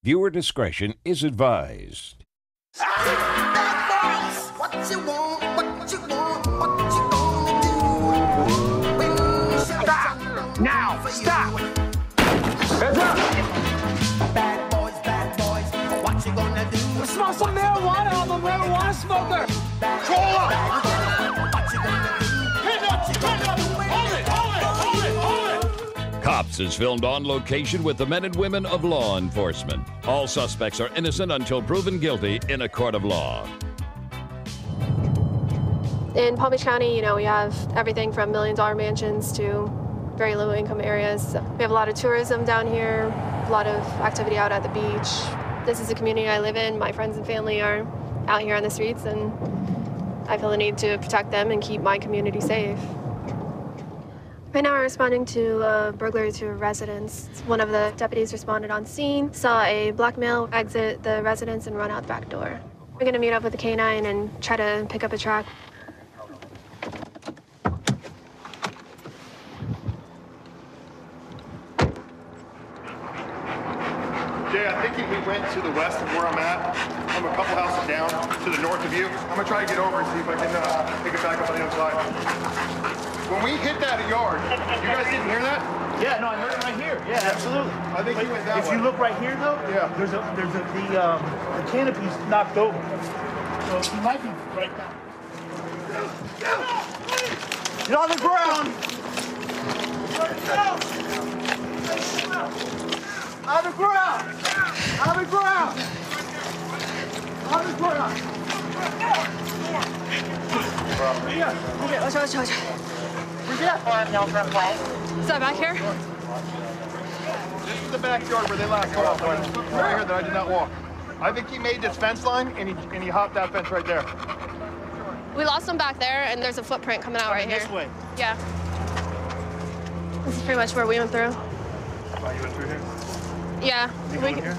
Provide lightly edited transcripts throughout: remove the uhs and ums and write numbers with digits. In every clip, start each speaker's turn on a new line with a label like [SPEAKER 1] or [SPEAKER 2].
[SPEAKER 1] Viewer discretion is advised.
[SPEAKER 2] What you want, what you want, what you gonna do when you
[SPEAKER 3] Stop! Now! Stop! Heads up!
[SPEAKER 2] Bad boys, what you gonna do?
[SPEAKER 3] Smell some marijuana, I'm a marijuana smoker!
[SPEAKER 2] What you gonna do?
[SPEAKER 3] Hold it!
[SPEAKER 1] Cops is filmed on location with the men and women of law enforcement. All suspects are innocent until proven guilty in a court of law.
[SPEAKER 4] In Palm Beach County, you know, we have everything from million-dollar mansions to very low-income areas. We have a lot of tourism down here, a lot of activity out at the beach. This is the community I live in. My friends and family are out here on the streets, and I feel the need to protect them and keep my community safe. Right now we're responding to a burglary to a residence. One of the deputies responded on scene, saw a black male exit the residence and run out the back door. We're gonna meet up with the K-9 and try to pick up a track.
[SPEAKER 5] Jay, I think we went to the west of where I'm at. I'm a couple houses down to the north of you. I'm gonna try to get over and see if I can pick it back up on the other side. When we hit that yard, you guys didn't hear that?
[SPEAKER 6] Yeah, no, I heard it right here. Yeah, absolutely.
[SPEAKER 5] I think he went that way.
[SPEAKER 6] If you look right here, though,
[SPEAKER 5] Yeah.
[SPEAKER 6] the canopy's knocked over. So he might be right down. Get on the ground! On the ground! On the ground! On the ground!
[SPEAKER 4] Okay, watch out.
[SPEAKER 6] Where's that?
[SPEAKER 4] Is that back here?
[SPEAKER 5] This is the backyard where they last walked. Right here that I did not walk. I think he made this fence line and he hopped that fence right there.
[SPEAKER 4] We lost him back there, and there's a footprint coming out right here.
[SPEAKER 6] This way.
[SPEAKER 4] Yeah. This is pretty much where we went through.
[SPEAKER 5] Oh, you went through here?
[SPEAKER 4] Yeah.
[SPEAKER 5] You going here?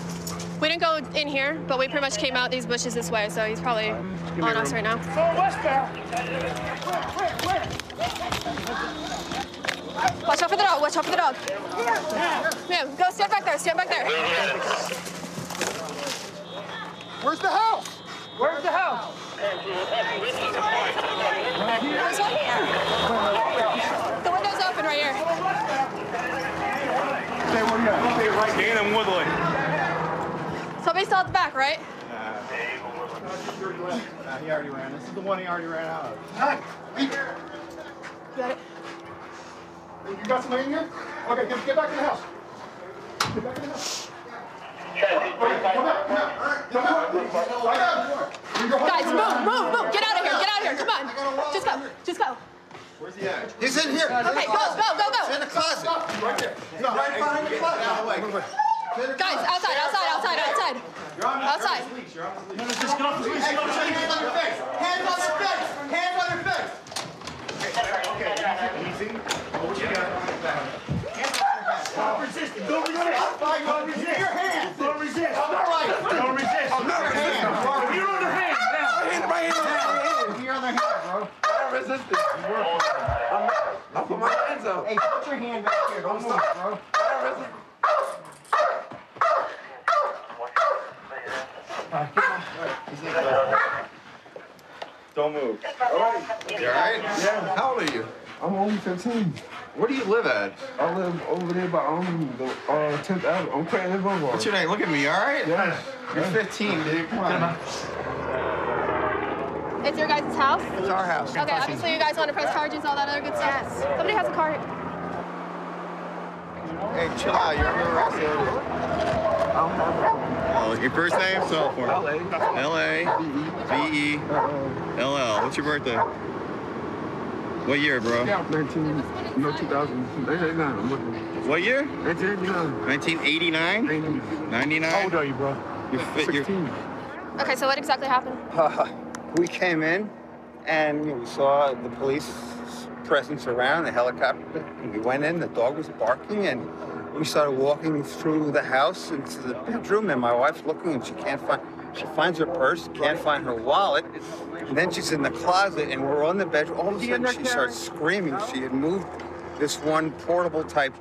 [SPEAKER 4] We didn't go in here, but we pretty much came out these bushes this way, so he's probably on us right now.
[SPEAKER 6] Go westbound!
[SPEAKER 4] Watch out for the dog, watch out for the dog. Ma'am, go stand back there,
[SPEAKER 5] Where's the house?
[SPEAKER 6] Where's the house?
[SPEAKER 4] The window's open right here.
[SPEAKER 5] Stay where you at. Stay right here in Woodley.
[SPEAKER 4] Somebody's still at the back, right?
[SPEAKER 5] He already ran. This is the one he already ran out of.
[SPEAKER 4] You got it?
[SPEAKER 5] You got somebody in here? Okay, get back in the house. Get back in the house. Come back.
[SPEAKER 4] Guys, move. Get out of here, come on. Just go.
[SPEAKER 5] Where's he at?
[SPEAKER 7] He's in here.
[SPEAKER 4] Okay, go.
[SPEAKER 7] He's in the closet.
[SPEAKER 5] Right there.
[SPEAKER 7] He's right behind the closet.
[SPEAKER 4] Guys, outside. Outside.
[SPEAKER 6] Just get off the leash.
[SPEAKER 7] Hands on your face. Hands on your face. Hands on your face.
[SPEAKER 5] Okay, easy. What you got?
[SPEAKER 6] Stop resisting. Don't resist. Don't resist.
[SPEAKER 7] Your hands.
[SPEAKER 6] Don't resist.
[SPEAKER 7] All right.
[SPEAKER 6] Don't resist.
[SPEAKER 7] Your hands.
[SPEAKER 6] Your other hand now.
[SPEAKER 7] Your other hand, bro.
[SPEAKER 5] I'm resisting.
[SPEAKER 7] I'll put my hands up. Hey, put your hand back here. Don't move, bro.
[SPEAKER 5] Don't move.
[SPEAKER 7] You all right?
[SPEAKER 5] Yeah.
[SPEAKER 7] How old are you?
[SPEAKER 8] I'm only 15.
[SPEAKER 7] Where do you live at?
[SPEAKER 8] I live over there by the 10th Avenue. I'm Creighton Boulevard.
[SPEAKER 7] What's your name? Look at me, all right?
[SPEAKER 8] Yeah.
[SPEAKER 7] You're 15, dude. Come on.
[SPEAKER 4] It's your guys' house?
[SPEAKER 7] It's our house.
[SPEAKER 4] Okay, obviously you guys want to press charges, all that other good stuff. Yes. Somebody has a car.
[SPEAKER 7] Hey, chill out. You're under arrest. Oh, your first name? Cell phone. L-A-V-E-L-L. What's your birthday? What year, bro?
[SPEAKER 8] 2000. I'm looking.
[SPEAKER 7] What year?
[SPEAKER 8] 1989.
[SPEAKER 7] 1989? 99?
[SPEAKER 5] How old are you, bro?
[SPEAKER 7] You're
[SPEAKER 8] 16.
[SPEAKER 4] Okay, so what exactly happened?
[SPEAKER 9] We came in and we saw the police presence around, the helicopter, and we went in, the dog was barking, and we started walking through the house into the bedroom, and my wife's looking and she finds her purse, can't find her wallet, and then she's in the closet and we're on the bedroom. All of a sudden she starts screaming. She had moved this one portable type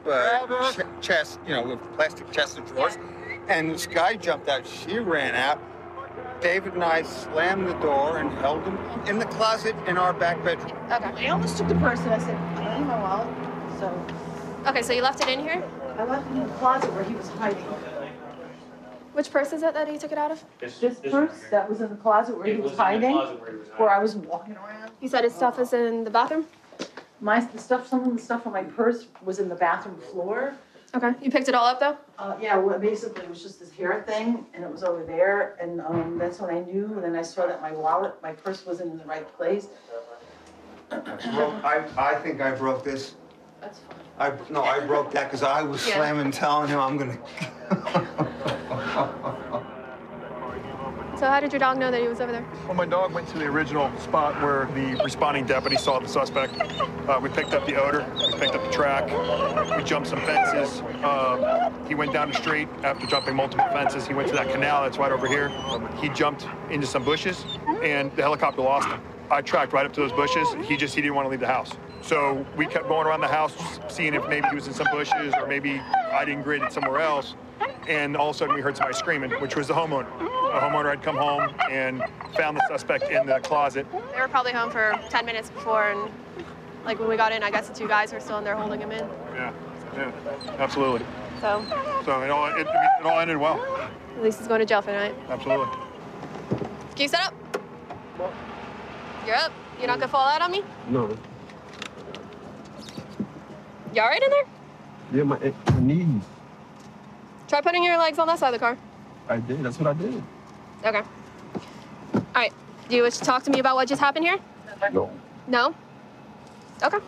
[SPEAKER 9] chest, with plastic chest of drawers, And this guy jumped out. She ran out. David and I slammed the door and held him in the closet in our back bedroom.
[SPEAKER 4] Okay.
[SPEAKER 10] I almost took the purse and I said, I need my wallet. So
[SPEAKER 4] Okay, so you left it in here?
[SPEAKER 10] I left it in the closet where he was hiding.
[SPEAKER 4] Which purse is it that he took it out of?
[SPEAKER 10] This purse that was in the closet where he was hiding, where I was walking around.
[SPEAKER 4] You said his stuff is in the bathroom?
[SPEAKER 10] Some of the stuff on my purse was in the bathroom floor.
[SPEAKER 4] Okay. You picked it all up though?
[SPEAKER 10] Yeah, well, basically it was just this hair thing, and it was over there, and that's when I knew. And then I saw that my purse wasn't in the right place.
[SPEAKER 9] I think I broke this.
[SPEAKER 10] That's fine.
[SPEAKER 9] I broke that because I was slamming, telling him I'm gonna.
[SPEAKER 4] So how did your dog know that he was over there?
[SPEAKER 5] Well, my dog went to the original spot where the responding deputy saw the suspect. We picked up the odor, we picked up the track, we jumped some fences. He went down the street after jumping multiple fences. He went to that canal that's right over here. He jumped into some bushes, and the helicopter lost him. I tracked right up to those bushes. He didn't want to leave the house. So we kept going around the house, seeing if maybe he was in some bushes or maybe I'd ingraded somewhere else. And all of a sudden we heard somebody screaming, which was the homeowner. The homeowner had come home and found the suspect in the closet.
[SPEAKER 4] They were probably home for 10 minutes before, and like when we got in, I guess the two guys were still in there holding him in.
[SPEAKER 5] Yeah, absolutely.
[SPEAKER 4] So
[SPEAKER 5] it all ended well.
[SPEAKER 4] At least he's going to jail for tonight.
[SPEAKER 5] Absolutely.
[SPEAKER 4] Can you sit up? You're up. You're not gonna fall out on me?
[SPEAKER 8] No.
[SPEAKER 4] You all right in there?
[SPEAKER 8] Yeah, my knees.
[SPEAKER 4] Try putting your legs on that side of the car.
[SPEAKER 8] I did. That's what I did.
[SPEAKER 4] Okay. All right. Do you wish to talk to me about what just happened here?
[SPEAKER 8] No.
[SPEAKER 4] No? Okay.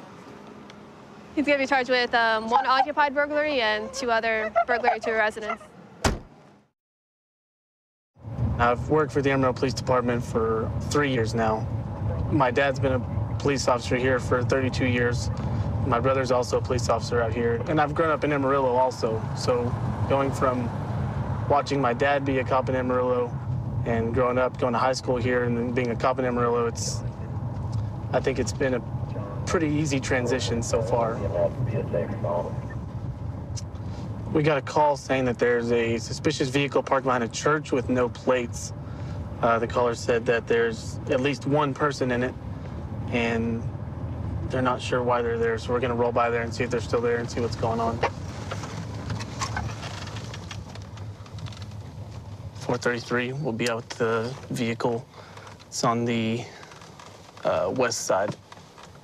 [SPEAKER 4] He's gonna be charged with one occupied burglary and 2 other burglary to a residence.
[SPEAKER 11] I've worked for the Amarillo Police Department for 3 years now. My dad's been a police officer here for 32 years. My brother's also a police officer out here. And I've grown up in Amarillo also. So going from watching my dad be a cop in Amarillo and growing up, going to high school here and then being a cop in Amarillo, I think it's been a pretty easy transition so far. We got a call saying that there's a suspicious vehicle parked behind a church with no plates. The caller said that there's at least one person in it, and they're not sure why they're there, so we're gonna roll by there and see if they're still there and see what's going on. 433 will be out with the vehicle. It's on the west side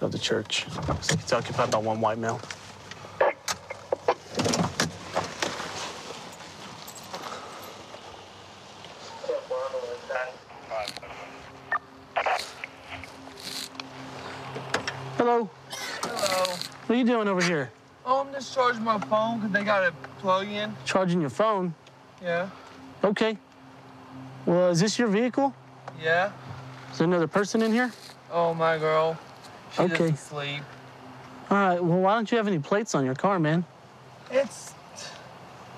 [SPEAKER 11] of the church. It's occupied by one white male. Hello.
[SPEAKER 8] Hello.
[SPEAKER 11] What are you doing over here?
[SPEAKER 8] Oh, I'm just charging my phone because they got a plug in.
[SPEAKER 11] Charging your phone?
[SPEAKER 8] Yeah.
[SPEAKER 11] Okay. Well, is this your vehicle?
[SPEAKER 8] Yeah.
[SPEAKER 11] Is there another person in here?
[SPEAKER 8] Oh, my girl. She's
[SPEAKER 11] Okay.
[SPEAKER 8] just asleep.
[SPEAKER 11] All right. Well, why don't you have any plates on your car, man?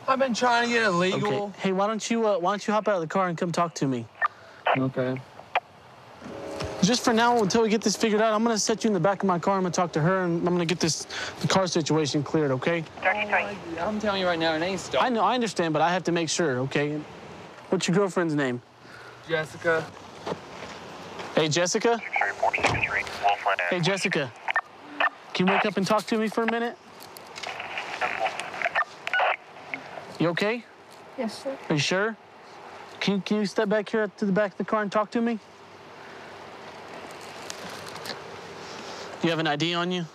[SPEAKER 8] I've been trying to get it legal.
[SPEAKER 11] Okay. Hey, why don't you hop out of the car and come talk to me?
[SPEAKER 8] Okay.
[SPEAKER 11] Just for now, until we get this figured out, I'm gonna set you in the back of my car. I'm gonna talk to her, and I'm gonna get the car situation cleared, okay?
[SPEAKER 8] I'm telling you right now, it ain't stuff.
[SPEAKER 11] I know, I understand, but I have to make sure, okay? What's your girlfriend's name?
[SPEAKER 8] Jessica.
[SPEAKER 11] Hey, Jessica? Hey, Jessica. Can you wake up and talk to me for a minute? You okay?
[SPEAKER 4] Yes, sir.
[SPEAKER 11] Are you sure? Can you step back here to the back of the car and talk to me? Do you have an ID on you?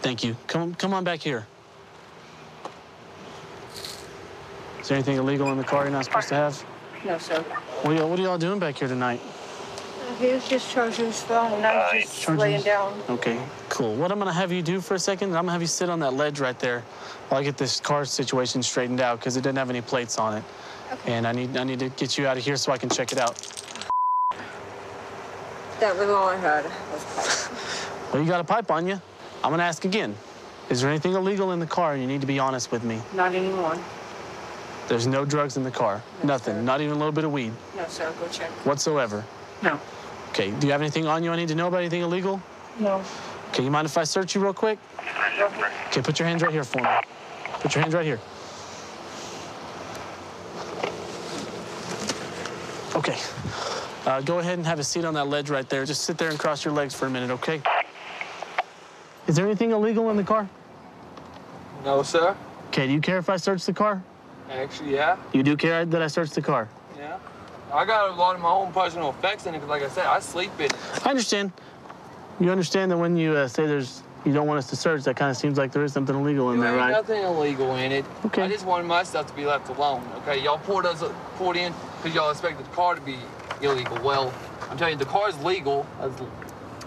[SPEAKER 11] Thank you. Come on back here. Is there anything illegal in the car you're not supposed to have?
[SPEAKER 10] No, sir.
[SPEAKER 11] What are y'all doing back here tonight?
[SPEAKER 10] He was just charging his phone, and I was just laying down.
[SPEAKER 11] Okay, cool. What I'm gonna have you do for a second, I'm gonna have you sit on that ledge right there while I get this car situation straightened out because it didn't have any plates on it. Okay. And I need to get you out of here so I can check it out.
[SPEAKER 10] That was all I had, was pipe.
[SPEAKER 11] Well, you got a pipe on you. I'm gonna ask again. Is there anything illegal in the car? You need to be honest with me.
[SPEAKER 10] Not anymore.
[SPEAKER 11] There's no drugs in the car.
[SPEAKER 10] No,
[SPEAKER 11] nothing.
[SPEAKER 10] sir.
[SPEAKER 11] Not even a little bit of weed.
[SPEAKER 10] No, sir. Go check.
[SPEAKER 11] Whatsoever.
[SPEAKER 10] No.
[SPEAKER 11] Okay. Do you have anything on you I need to know about anything illegal?
[SPEAKER 10] No.
[SPEAKER 11] Okay, you mind if I search you real quick? Okay, put your hands right here for me. Put your hands right here. Okay. Go ahead and have a seat on that ledge right there. Just sit there and cross your legs for a minute, okay? Is there anything illegal in the car?
[SPEAKER 8] No, sir.
[SPEAKER 11] Okay, do you care if I search the car?
[SPEAKER 8] Actually, yeah.
[SPEAKER 11] You do care that I search the car?
[SPEAKER 8] Yeah. I got a lot of my own personal effects in it because, like I said, I sleep in it.
[SPEAKER 11] I understand. You understand that when you say you don't want us to search, that kind of seems like there is something illegal in there, right?
[SPEAKER 8] There's nothing illegal in it.
[SPEAKER 11] Okay.
[SPEAKER 8] I just wanted my stuff to be left alone, okay? Y'all pulled in because y'all expected the car to be illegal. Well, I'm telling you, the car's legal as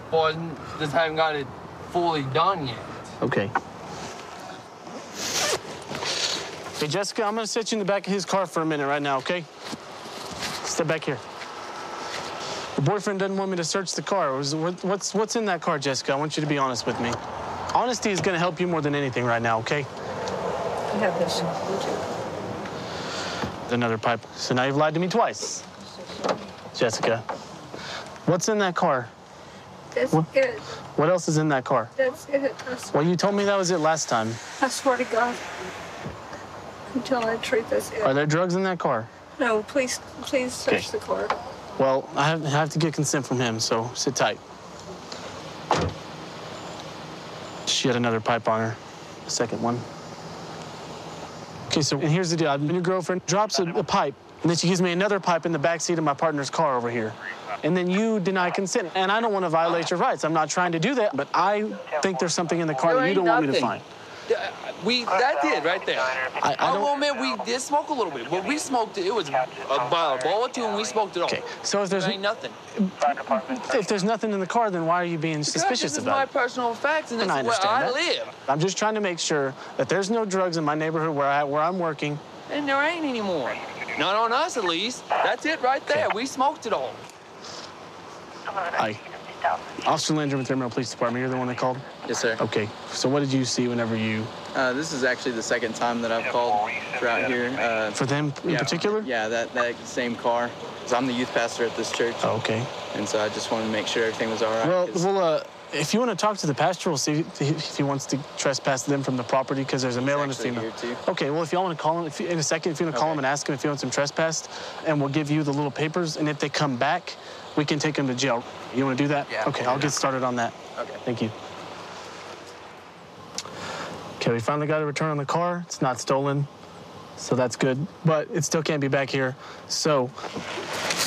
[SPEAKER 8] far as just haven't got it fully done yet.
[SPEAKER 11] Okay. Hey, Jessica, I'm gonna sit you in the back of his car for a minute right now, okay? Step back here. Your boyfriend doesn't want me to search the car. What's in that car, Jessica? I want you to be honest with me. Honesty is gonna help you more than anything right now, okay?
[SPEAKER 12] I have this.
[SPEAKER 11] Another pipe. So now you've lied to me twice. Jessica, what's in that car?
[SPEAKER 12] That's it.
[SPEAKER 11] What else is in that car?
[SPEAKER 12] That's it.
[SPEAKER 11] Well, you told me that was it last time.
[SPEAKER 12] I swear to God. Until I treat this it.
[SPEAKER 11] Are there drugs in that car?
[SPEAKER 12] No, please search the car.
[SPEAKER 11] Well, I have to get consent from him, so sit tight. She had another pipe on her, a second one. Okay, so and here's the deal. When your girlfriend drops a pipe, and then she gives me another pipe in the backseat of my partner's car over here. And then you deny consent. And I don't want to violate your rights. I'm not trying to do that, but I think there's something in the car that you don't want me to find.
[SPEAKER 8] That did right there. I will admit we did smoke a little bit. When we smoked it, it was about a ball or two, and we smoked it all.
[SPEAKER 11] Okay, so if there's
[SPEAKER 8] ain't nothing.
[SPEAKER 11] If there's nothing in the car, then why are you being suspicious about it?
[SPEAKER 8] This is my personal facts, and this is where I live.
[SPEAKER 11] I'm just trying to make sure that there's no drugs in my neighborhood where I'm working.
[SPEAKER 8] And there ain't anymore. Not on us, at least. That's it right there. We smoked it all.
[SPEAKER 11] Hi. Officer Landrum with the Amarillo Police Department. You're the one that called?
[SPEAKER 13] Yes, sir.
[SPEAKER 11] Okay. So what did you see whenever you...
[SPEAKER 13] This is actually the second time that I've called throughout here.
[SPEAKER 11] For them in particular?
[SPEAKER 13] Yeah, that same car. Because I'm the youth pastor at this church.
[SPEAKER 11] Oh, okay.
[SPEAKER 13] And so I just wanted to make sure everything was all right.
[SPEAKER 11] Well, if you want to talk to the pastor, we'll see if he wants to trespass them from the property, because there's a male and a female.
[SPEAKER 13] Here too.
[SPEAKER 11] Okay, well, if y'all want to call him in a second, if you want to call him and ask him if he wants him trespassed, and we'll give you the little papers, and if they come back, we can take him to jail. You want to do that?
[SPEAKER 13] Yeah.
[SPEAKER 11] Okay, I'll get started on that.
[SPEAKER 13] Okay.
[SPEAKER 11] Thank you. Okay, we finally got a return on the car. It's not stolen, so that's good, but it still can't be back here. So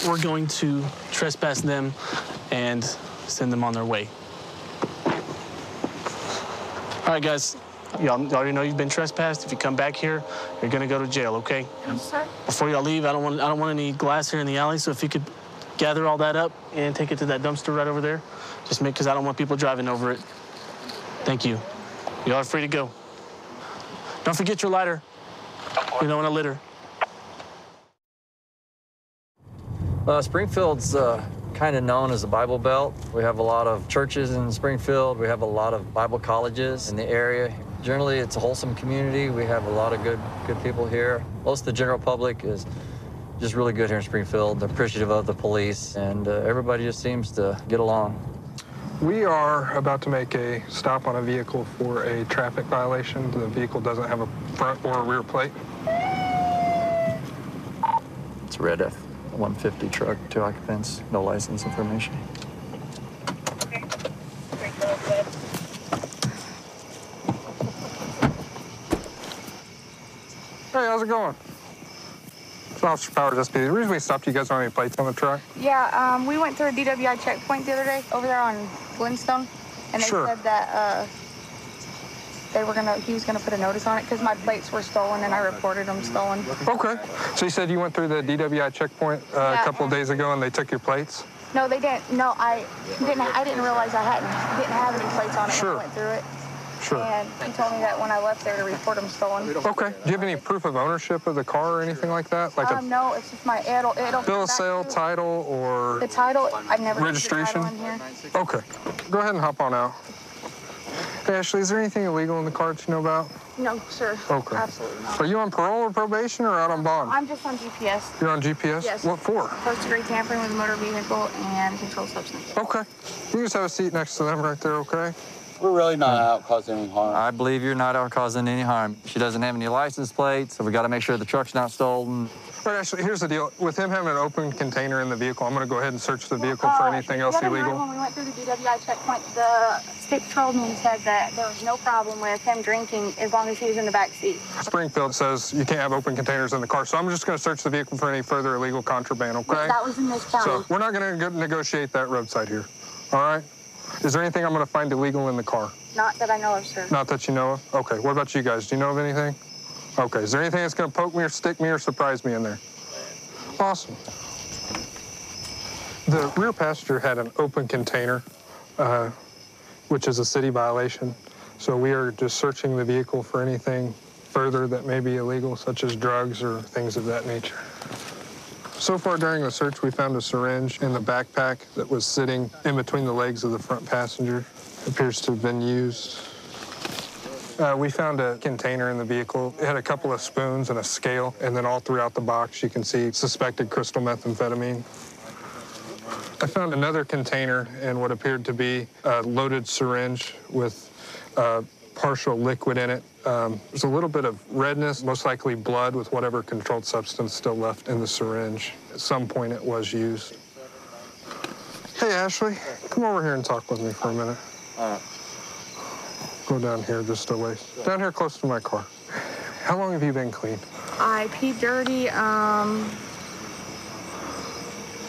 [SPEAKER 11] we're going to trespass them and send them on their way. All right, guys, y'all already know you've been trespassed. If you come back here, you're gonna go to jail, okay?
[SPEAKER 12] Yes, sir.
[SPEAKER 11] Before y'all leave, I don't want any glass here in the alley, so if you could gather all that up and take it to that dumpster right over there, just because I don't want people driving over it. Thank you. Y'all are free to go. Don't forget your lighter. We don't want to litter.
[SPEAKER 14] Springfield's kind of known as a Bible Belt. We have a lot of churches in Springfield. We have a lot of Bible colleges in the area. Generally, it's a wholesome community. We have a lot of good people here. Most of the general public is just really good here in Springfield. They're appreciative of the police, and everybody just seems to get along.
[SPEAKER 15] We are about to make a stop on a vehicle for a traffic violation. The vehicle doesn't have a front or a rear plate.
[SPEAKER 14] It's a red F-150 truck, 2 occupants, no license information.
[SPEAKER 15] Hey, how's it going? It's Officer Powers, SPD. The reason we stopped you guys don't have any plates on the truck?
[SPEAKER 16] Yeah, we went through a DWI checkpoint the other day over there on Glenstone, and they said that he was gonna put a notice on it because my plates were stolen and I reported them stolen.
[SPEAKER 15] Okay. So you said you went through the DWI checkpoint a couple of days ago and they took your plates?
[SPEAKER 16] No, they didn't. No, I didn't realize I didn't have any plates on it when I went through it.
[SPEAKER 15] Sure.
[SPEAKER 16] And he told me that when I left there to report them stolen.
[SPEAKER 15] Okay. Do you have any proof of ownership of the car or anything like that? Like
[SPEAKER 16] no, it's just my it'll
[SPEAKER 15] bill of sale, title, or
[SPEAKER 16] the title. I've never
[SPEAKER 15] registration.
[SPEAKER 16] the title in here.
[SPEAKER 15] Okay. Go ahead and hop on out. Hey, Ashley, is there anything illegal in the car that you know about?
[SPEAKER 16] No, sir.
[SPEAKER 15] Okay.
[SPEAKER 16] Absolutely not.
[SPEAKER 15] Are you on parole or probation or out on bond?
[SPEAKER 16] I'm just on GPS.
[SPEAKER 15] You're on GPS?
[SPEAKER 16] Yes.
[SPEAKER 15] What for?
[SPEAKER 16] First-degree tampering with a motor vehicle and controlled substance.
[SPEAKER 15] Okay. You just have a seat next to them right there, okay?
[SPEAKER 17] We're really not out causing any harm.
[SPEAKER 14] I believe you're not out causing any harm. She doesn't have any license plates, so we got to make sure the truck's not stolen.
[SPEAKER 15] But actually, here's the deal. With him having an open container in the vehicle, I'm going to go ahead and search the vehicle for anything else illegal.
[SPEAKER 16] When we went through the DWI checkpoint, the state patrolman said that there was no problem with him drinking as long as he was in the back seat.
[SPEAKER 15] Springfield says you can't have open containers in the car, so I'm just going to search the vehicle for any further illegal contraband, okay?
[SPEAKER 16] That was in this county.
[SPEAKER 15] So we're not going to negotiate that roadside here, all right? Is there anything I'm going to find illegal in the car?
[SPEAKER 16] Not that I know of, sir.
[SPEAKER 15] Not that you know of? Okay, what about you guys? Do you know of anything? Okay, is there anything that's going to poke me or stick me or surprise me in there? Awesome. The rear passenger had an open container, which is a city violation. So we are just searching the vehicle for anything further that may be illegal, such as drugs or things of that nature. So far during the search, we found a syringe in the backpack that was sitting in between the legs of the front passenger. It appears to have been used. We found a container in the vehicle. It had a couple of spoons and a scale, and then all throughout the box, you can see suspected crystal methamphetamine. I found another container and what appeared to be a loaded syringe with partial liquid in it. There's a little bit of redness, most likely blood with whatever controlled substance still left in the syringe. At some point, it was used. Hey, Ashley, come over here and talk with me for a minute. Go down here just a ways. Down here close to my car. How long have you been clean?
[SPEAKER 16] I peed dirty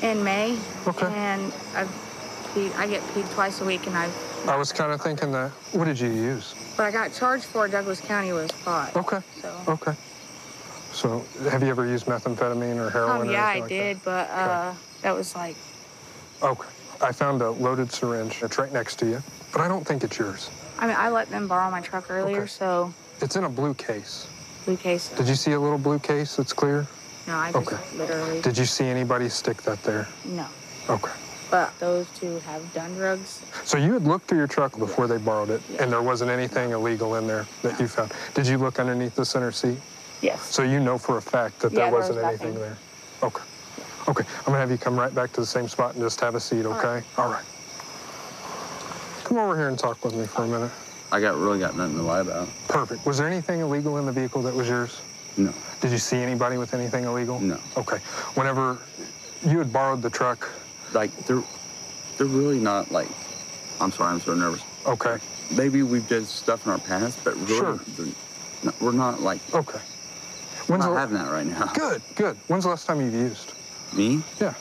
[SPEAKER 16] in May.
[SPEAKER 15] Okay.
[SPEAKER 16] And I get peed twice a week, and
[SPEAKER 15] I was kind of thinking that. What did you use?
[SPEAKER 16] What I got charged for Douglas County was pot.
[SPEAKER 15] Okay.
[SPEAKER 16] So.
[SPEAKER 15] Okay. So have you ever used methamphetamine or heroin?
[SPEAKER 16] Yeah,
[SPEAKER 15] or
[SPEAKER 16] I
[SPEAKER 15] like
[SPEAKER 16] did, but that was like.
[SPEAKER 15] Okay. I found a loaded syringe. It's right next to you, but I don't think it's yours.
[SPEAKER 16] I mean, I let them borrow my truck earlier,
[SPEAKER 15] Okay.
[SPEAKER 16] so.
[SPEAKER 15] It's in a blue case.
[SPEAKER 16] Blue case.
[SPEAKER 15] Did you see a little blue case that's clear?
[SPEAKER 16] No, I just literally.
[SPEAKER 15] Did you see anybody stick that there?
[SPEAKER 16] No.
[SPEAKER 15] Okay.
[SPEAKER 16] But those two have done drugs.
[SPEAKER 15] So you had looked through your truck before they borrowed it, and there wasn't anything illegal in there that you found. Did you look underneath the center seat?
[SPEAKER 16] Yes.
[SPEAKER 15] So you know for a fact that there wasn't anything there? Okay. Okay, I'm gonna have you come right back to the same spot and just have a seat, okay? All right. Come over here and talk with me for a minute.
[SPEAKER 17] I really got nothing to lie about.
[SPEAKER 15] Perfect. Was there anything illegal in the vehicle that was yours?
[SPEAKER 17] No.
[SPEAKER 15] Did you see anybody with anything illegal?
[SPEAKER 17] No.
[SPEAKER 15] Okay. Whenever you had borrowed the truck.
[SPEAKER 17] Like, they're really not like, I'm sorry, I'm so nervous.
[SPEAKER 15] Okay.
[SPEAKER 17] Maybe we've done stuff in our past, but really, we're not like.
[SPEAKER 15] Okay.
[SPEAKER 17] We're not having that right now.
[SPEAKER 15] Good, good. When's the last time you've used?
[SPEAKER 17] Me?
[SPEAKER 15] Yeah.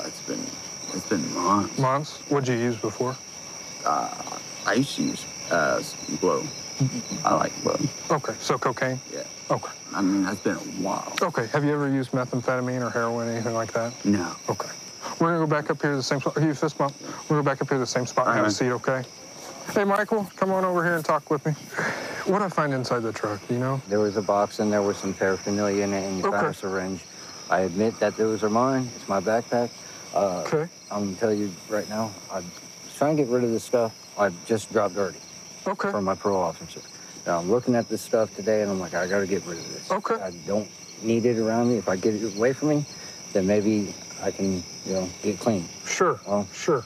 [SPEAKER 17] It's been months.
[SPEAKER 15] Months? What'd you use before?
[SPEAKER 17] I used to use blow. I like blow.
[SPEAKER 15] Okay, so cocaine?
[SPEAKER 17] Yeah.
[SPEAKER 15] Okay.
[SPEAKER 17] I mean, that's been a while.
[SPEAKER 15] Okay, have you ever used methamphetamine or heroin, anything like that?
[SPEAKER 17] No.
[SPEAKER 15] Okay. We're gonna go back up here to the same spot. Are you fist bump? We're gonna go back up here to the same spot and have a seat, okay? Hey, Michael, come on over here and talk with me. What'd I find inside the truck, do you know?
[SPEAKER 18] There was a box and there was some paraphernalia in it, and you found a syringe. I admit that those are mine. It's my backpack.
[SPEAKER 15] Okay.
[SPEAKER 18] I'm gonna tell you right now, I'm trying to get rid of this stuff. I just dropped dirty.
[SPEAKER 15] Okay.
[SPEAKER 18] From my parole officer. Now I'm looking at this stuff today, and I'm like, I gotta get rid of this.
[SPEAKER 15] Okay.
[SPEAKER 18] I don't need it around me. If I get it away from me, then maybe I can, get clean.
[SPEAKER 15] Sure. Sure.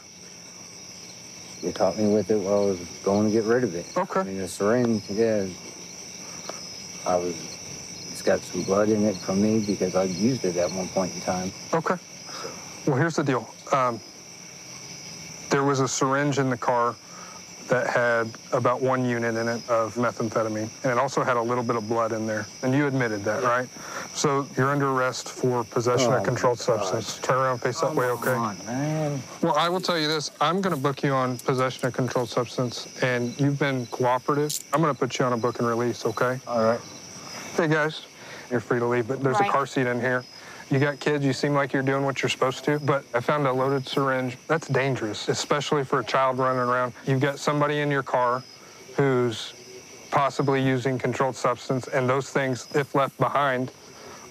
[SPEAKER 18] You caught me with it while I was going to get rid of it.
[SPEAKER 15] Okay.
[SPEAKER 18] I mean, the syringe, yeah. It's got some blood in it from me because I used it at one point in time.
[SPEAKER 15] Okay. Well, here's the deal. There was a syringe in the car that had about 1 unit in it of methamphetamine, and it also had a little bit of blood in there. And you admitted that, right? So you're under arrest for possession of controlled substance. Turn around, face that way, okay?
[SPEAKER 18] Come on, man.
[SPEAKER 15] Well, I will tell you this. I'm going to book you on possession of controlled substance, and you've been cooperative. I'm going to put you on a book and release, okay?
[SPEAKER 18] All right.
[SPEAKER 15] Hey, guys, you're free to leave, but there's a car seat in here. You got kids, you seem like you're doing what you're supposed to, but I found a loaded syringe. That's dangerous, especially for a child running around. You've got somebody in your car who's possibly using controlled substance, and those things, if left behind,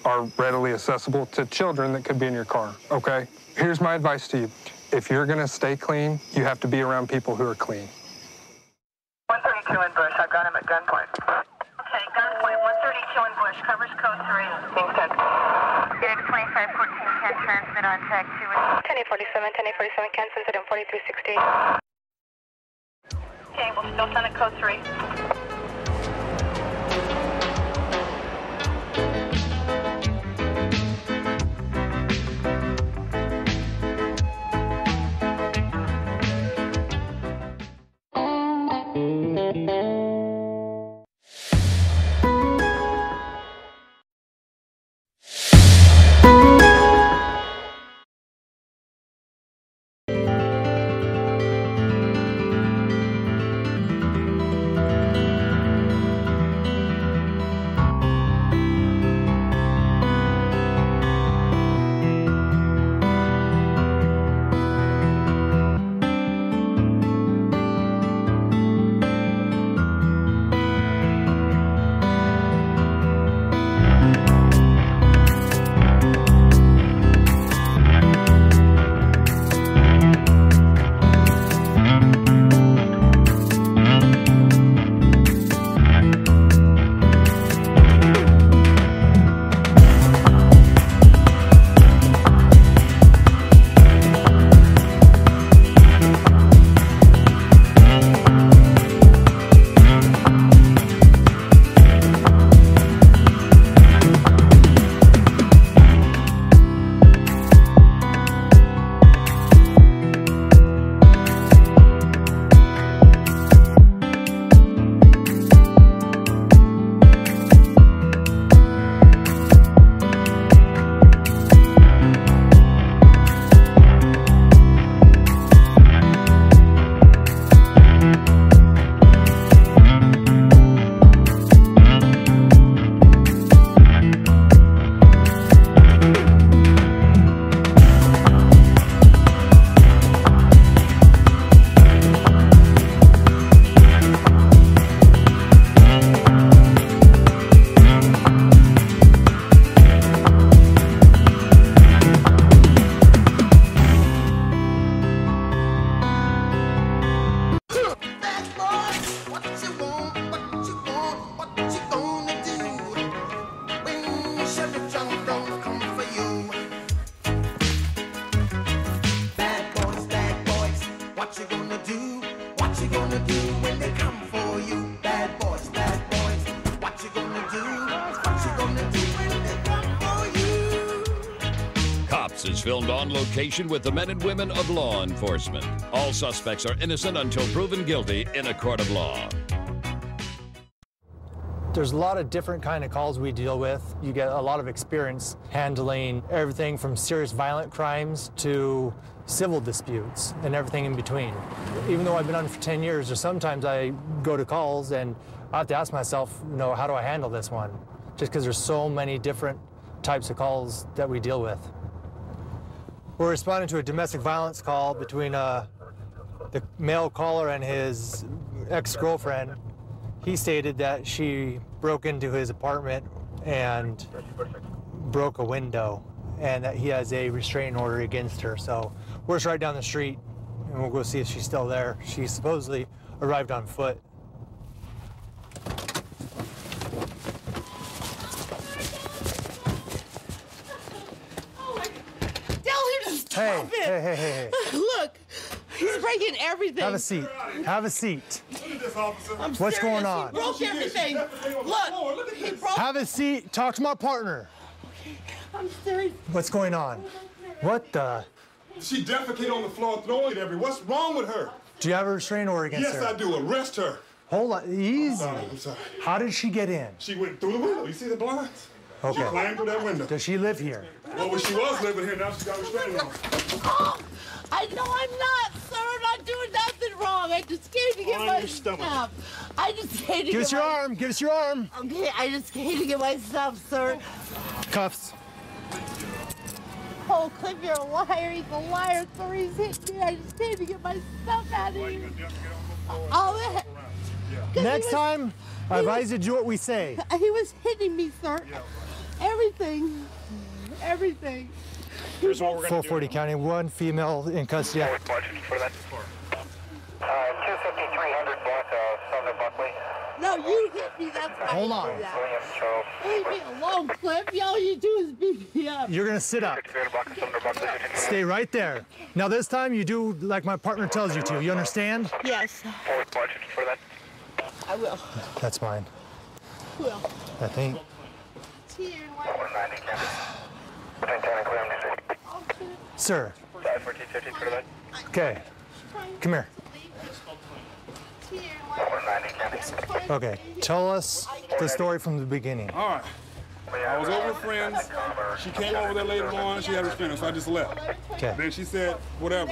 [SPEAKER 15] are readily accessible to children that could be in your car, okay? Here's my advice to you. If you're gonna stay clean, you have to be around people who are clean.
[SPEAKER 19] 132 in Bush, I've got him at gunpoint. Okay, gunpoint, 132 in Bush, covers code 3. Being sent.
[SPEAKER 20] Data 2514 can transmit on tag 2.
[SPEAKER 19] 1047, 1047, can send it on 4360. Okay, we'll still send it code 3.
[SPEAKER 1] Is filmed on location with the men and women of law enforcement. All suspects are innocent until proven guilty in a court of law.
[SPEAKER 21] There's a lot of different kind of calls we deal with. You get a lot of experience handling everything from serious violent crimes to civil disputes and everything in between. Even though I've been on for 10 years, there's sometimes I go to calls and I have to ask myself, you know, how do I handle this one? Just because there's so many different types of calls that we deal with. We're responding to a domestic violence call between the male caller and his ex-girlfriend. He stated that she broke into his apartment and broke a window and that he has a restraining order against her. So we're just right down the street and we'll go see if she's still there. She supposedly arrived on foot. Hey.
[SPEAKER 22] Look, he's breaking everything.
[SPEAKER 21] Have a seat. Have a seat. What's going on?
[SPEAKER 22] He broke everything. Look, he broke.
[SPEAKER 21] Have a seat. Talk to my partner.
[SPEAKER 22] I'm serious.
[SPEAKER 21] What's going on? What the?
[SPEAKER 23] She defecated on the floor, throwing it everywhere. What's wrong with her?
[SPEAKER 21] Do you have a restraining order against her?
[SPEAKER 23] Yes, I do. Arrest her.
[SPEAKER 21] Hold on. Easy.
[SPEAKER 23] I'm sorry.
[SPEAKER 21] How did she get in?
[SPEAKER 23] She went through the window. You see the blinds?
[SPEAKER 21] Okay.
[SPEAKER 23] She climbed through that window.
[SPEAKER 21] Does she live here?
[SPEAKER 23] Well, she was living here. Now she's got a restraining order.
[SPEAKER 22] Oh, I know I'm not, sir. I'm not doing nothing wrong. I just came to get my stuff. I just came to
[SPEAKER 21] Give us your arm. Give us your arm.
[SPEAKER 22] Okay, I just came to get my stuff, sir.
[SPEAKER 21] Cuffs.
[SPEAKER 22] Oh, Cliff, you're a liar. He's a liar, sir. He's hit me. I just came to get my stuff out of here. Oh,
[SPEAKER 21] next time, I advise you to do what we say.
[SPEAKER 22] He was hitting me, sir. Everything. Everything.
[SPEAKER 21] Here's what we're going to do. 440 County, one female in custody.
[SPEAKER 19] 25300 block, Southern Buckley.
[SPEAKER 22] No, you hit me. That's why
[SPEAKER 21] Hold
[SPEAKER 22] you
[SPEAKER 21] on.
[SPEAKER 22] do that. Leave me alone, Cliff. All you do is beat me up.
[SPEAKER 21] You're gonna sit up. Stay right there. Now this time you do like my partner tells you to. You understand?
[SPEAKER 22] Yes. I will.
[SPEAKER 21] That's fine.
[SPEAKER 22] Will.
[SPEAKER 21] I think. Sir. Okay. Come here. Okay. Tell us the story from the beginning.
[SPEAKER 23] All right. I was over with friends. She came over there later on. She had her friends, so I just left.
[SPEAKER 21] Okay.
[SPEAKER 23] Then she said, whatever.